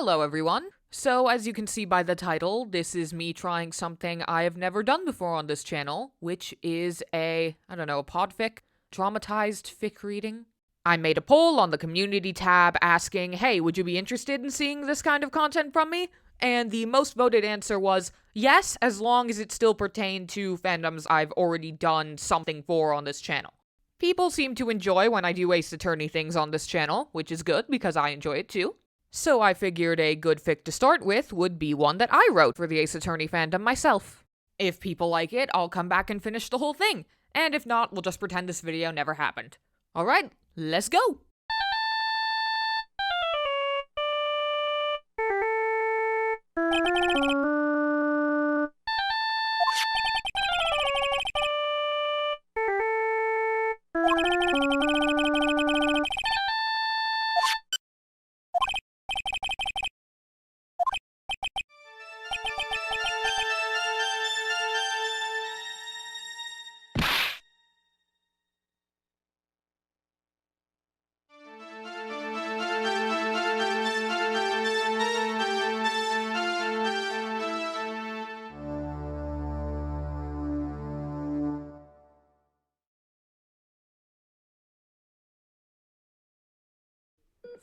Hello everyone. So as you can see by the title, this is me trying something I have never done before on this channel, which is a podfic, dramatized fic reading. I made a poll on the community tab asking, hey, would you be interested in seeing this kind of content from me? And the most voted answer was yes, as long as it still pertained to fandoms I've already done something for on this channel. People seem to enjoy when I do Ace Attorney things on this channel, which is good because I enjoy it too. So I figured a good fic to start with would be one that I wrote for the Ace Attorney fandom myself. If people like it, I'll come back and finish the whole thing. And if not, we'll just pretend this video never happened. Alright, let's go!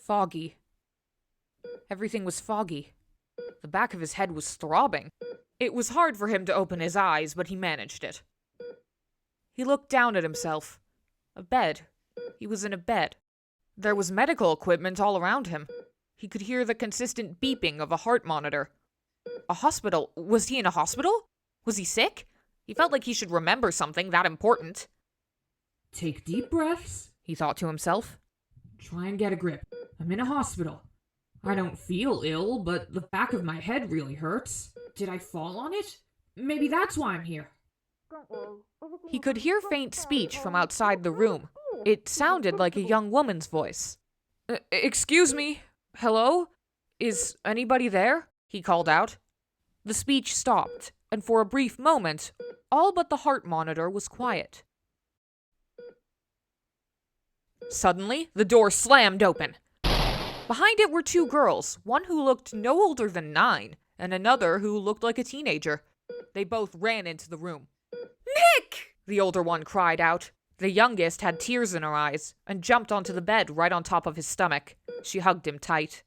Foggy. Everything was foggy. The back of his head was throbbing. It was hard for him to open his eyes, but he managed it. He looked down at himself. A bed. He was in a bed. There was medical equipment all around him. He could hear the consistent beeping of a heart monitor. A hospital? Was he in a hospital? Was he sick? He felt like he should remember something that important. Take deep breaths, He thought to himself. Try and get a grip. I'm in a hospital. I don't feel ill, but the back of my head really hurts. Did I fall on it? Maybe that's why I'm here. He could hear faint speech from outside the room. It sounded like a young woman's voice. Excuse me? Hello? Is anybody there? He called out. The speech stopped, and for a brief moment, all but the heart monitor was quiet. Suddenly, the door slammed open. Behind it were two girls, one who looked no older than 9, and another who looked like a teenager. They both ran into the room. Nick! The older one cried out. The youngest had tears in her eyes, and jumped onto the bed right on top of his stomach. She hugged him tight.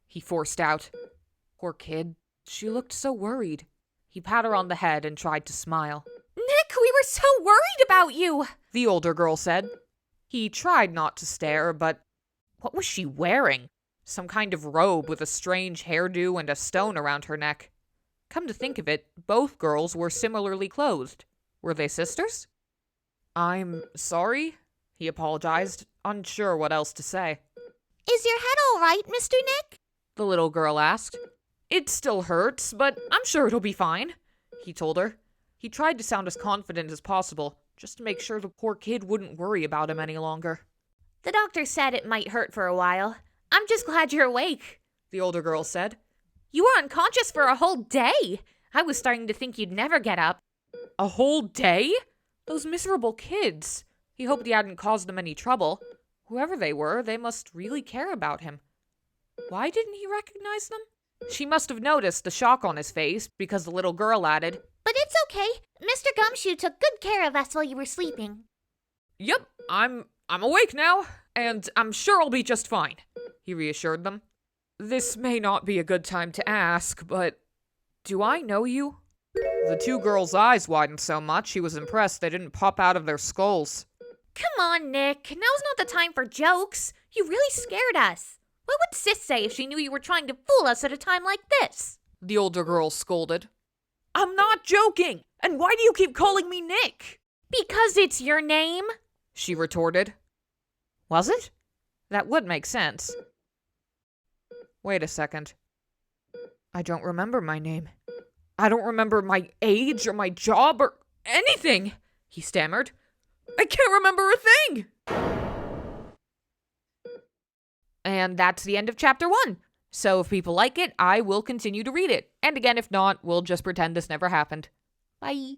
He forced out. Poor kid. She looked so worried. He pat her on the head and tried to smile. Nick, we were so worried about you, the older girl said. He tried not to stare, but what was she wearing? Some kind of robe with a strange hairdo and a stone around her neck. Come to think of it, both girls were similarly clothed. Were they sisters? I'm sorry, he apologized, unsure what else to say. Is your head all right, Mr. Nick? The little girl asked. It still hurts, but I'm sure it'll be fine, he told her. He tried to sound as confident as possible, just to make sure the poor kid wouldn't worry about him any longer. The doctor said it might hurt for a while. I'm just glad you're awake, the older girl said. You were unconscious for a whole day. I was starting to think you'd never get up. A whole day? Those miserable kids. He hoped he hadn't caused them any trouble. Whoever they were, they must really care about him. Why didn't he recognize them? She must have noticed the shock on his face, because the little girl added, But it's okay. Mr. Gumshoe took good care of us while you were sleeping. Yep, I'm awake now, and I'm sure I'll be just fine, he reassured them. This may not be a good time to ask, but do I know you? The two girls' eyes widened so much he was impressed they didn't pop out of their skulls. Come on, Nick. Now's not the time for jokes. You really scared us. What would Sis say if she knew you were trying to fool us at a time like this? The older girl scolded. I'm not joking! And why do you keep calling me Nick? Because it's your name, she retorted. Was it? That would make sense. Wait a second. I don't remember my name. I don't remember my age or my job or anything, he stammered. I can't remember a thing! And that's the end of chapter 1. So if people like it, I will continue to read it. And again, if not, we'll just pretend this never happened. Bye.